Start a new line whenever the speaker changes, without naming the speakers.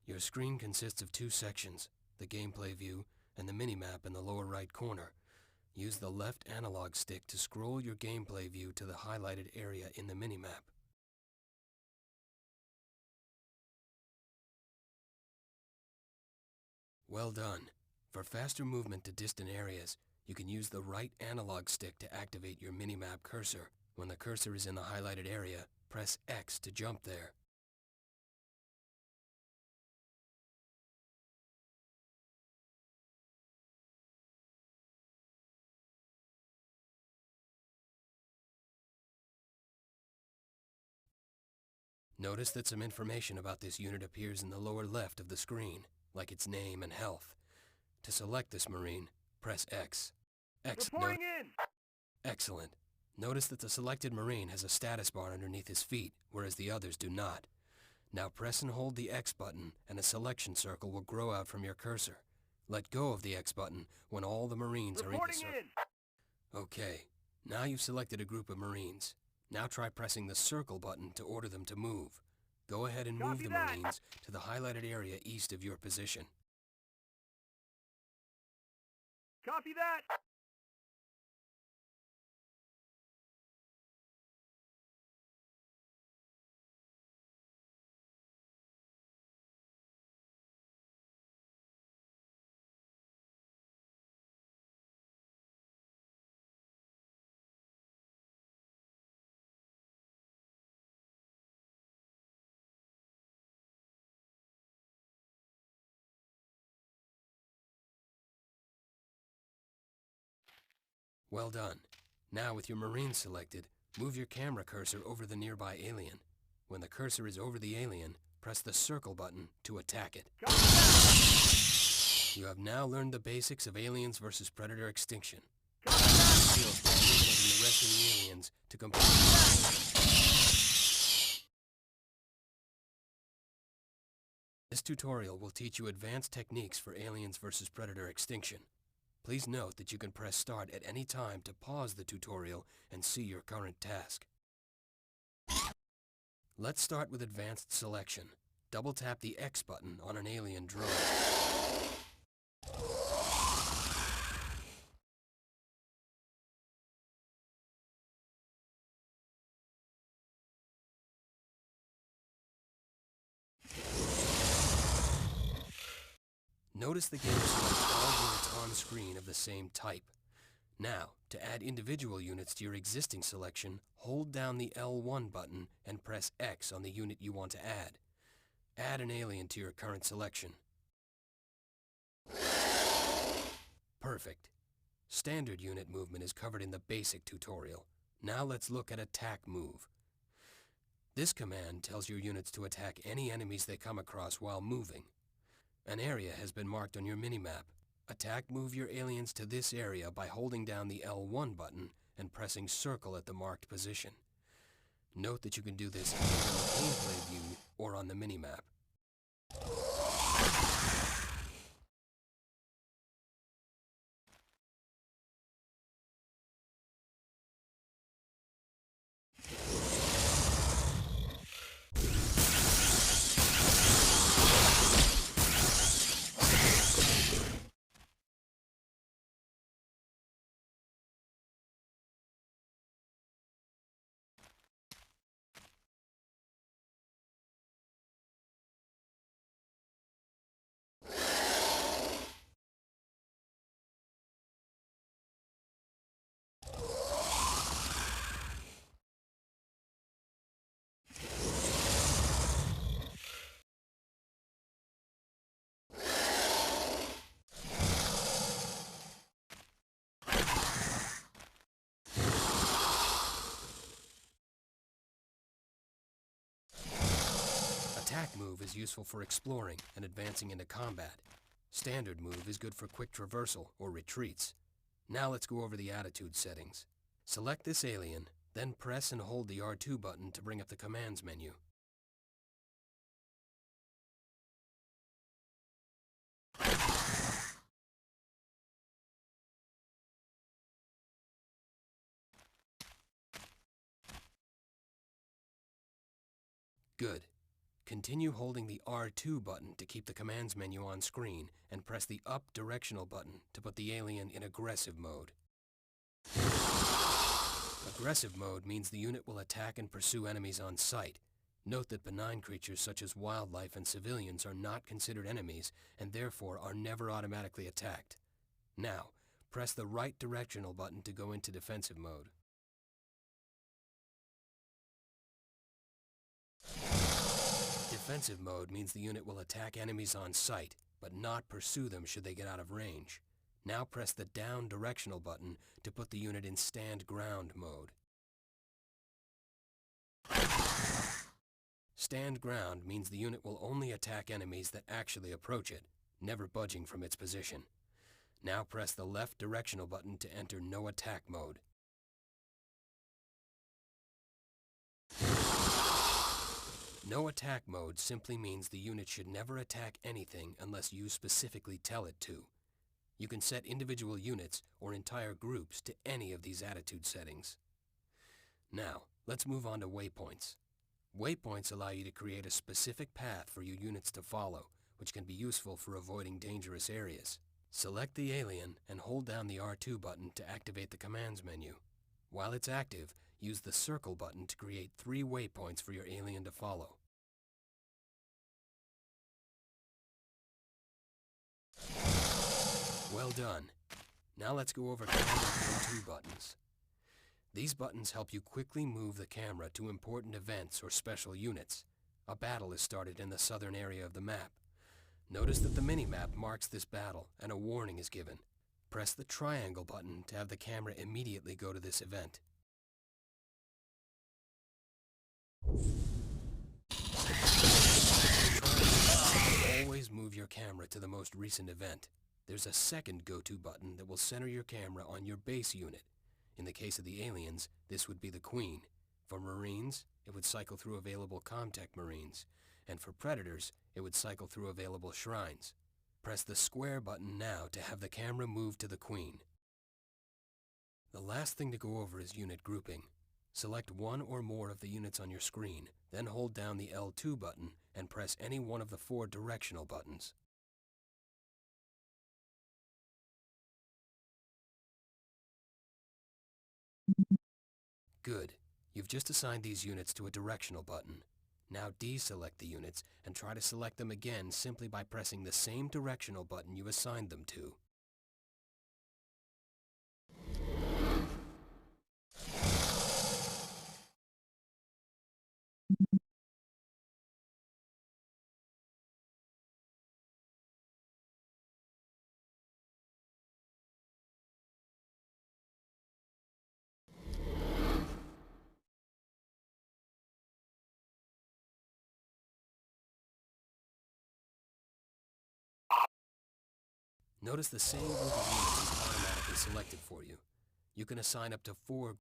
Your screen consists of two sections, the gameplay view and the minimap in the lower right corner. Use the left analog stick to scroll your gameplay view to the highlighted area in the minimap. Well done. For faster movement to distant areas, you can use the right analog stick to activate your minimap cursor. When the cursor is in the highlighted area, press X to jump there. Notice that some information about this unit appears in the lower left of the screen, like its name and health. To select this Marine, press X.
Reporting in!
Excellent. Notice that the selected Marine has a status bar underneath his feet, whereas the others do not. Now press and hold the X button, and a selection circle will grow out from your cursor. Let go of the X button when all the Marines are in the circle. Okay, now you've selected a group of Marines. Now try pressing the circle button to order them to move. Go ahead and move the Marines to the highlighted area east of your position.
Copy that!
Well done. Now with your Marine selected, move your camera cursor over the nearby alien. When the cursor is over the alien, press the circle button to attack it. You have now learned the basics of Aliens vs. Predator Extinction. Skills by eliminating the rest of the aliens to complete. This tutorial will teach you advanced techniques for Aliens vs. Predator Extinction. Please note that you can press start at any time to pause the tutorial and see your current task. Let's start with advanced selection. Double tap the X button on an alien drone. Notice the game selects all units on screen of the same type. Now, to add individual units to your existing selection, hold down the L1 button and press X on the unit you want to add. Add an alien to your current selection. Perfect. Standard unit movement is covered in the basic tutorial. Now let's look at attack move. This command tells your units to attack any enemies they come across while moving. An area has been marked on your minimap. Attack move your aliens to this area by holding down the L1 button and pressing circle at the marked position. Note that you can do this either in the gameplay view or on the minimap. Attack move is useful for exploring and advancing into combat. Standard move is good for quick traversal or retreats. Now let's go over the attitude settings. Select this alien, then press and hold the R2 button to bring up the commands menu. Good. Continue holding the R2 button to keep the commands menu on screen, and press the up directional button to put the alien in aggressive mode. Aggressive mode means the unit will attack and pursue enemies on sight. Note that benign creatures such as wildlife and civilians are not considered enemies and therefore are never automatically attacked. Now, press the right directional button to go into defensive mode. Defensive mode means the unit will attack enemies on sight, but not pursue them should they get out of range. Now press the down directional button to put the unit in stand ground mode. Stand ground means the unit will only attack enemies that actually approach it, never budging from its position. Now press the left directional button to enter no attack mode. No attack mode simply means the unit should never attack anything unless you specifically tell it to. You can set individual units or entire groups to any of these attitude settings. Now, let's move on to waypoints. Waypoints allow you to create a specific path for your units to follow, which can be useful for avoiding dangerous areas. Select the alien and hold down the R2 button to activate the commands menu. While it's active, use the circle button to create 3 waypoints for your alien to follow. Well done. Now let's go over camera and 2 buttons. These buttons help you quickly move the camera to important events or special units. A battle is started in the southern area of the map. Notice that the mini-map marks this battle and a warning is given. Press the triangle button to have the camera immediately go to this event. Always move your camera to the most recent event. There's a second go-to button that will center your camera on your base unit. In the case of the aliens, this would be the Queen. For Marines, it would cycle through available Comtech Marines. And for Predators, it would cycle through available Shrines. Press the square button now to have the camera move to the Queen. The last thing to go over is unit grouping. Select one or more of the units on your screen, then hold down the L2 button and press any one of the 4 directional buttons. Good. You've just assigned these units to a directional button. Now deselect the units and try to select them again simply by pressing the same directional button you assigned them to. Notice the same group of units is automatically selected for you. You can assign up to 4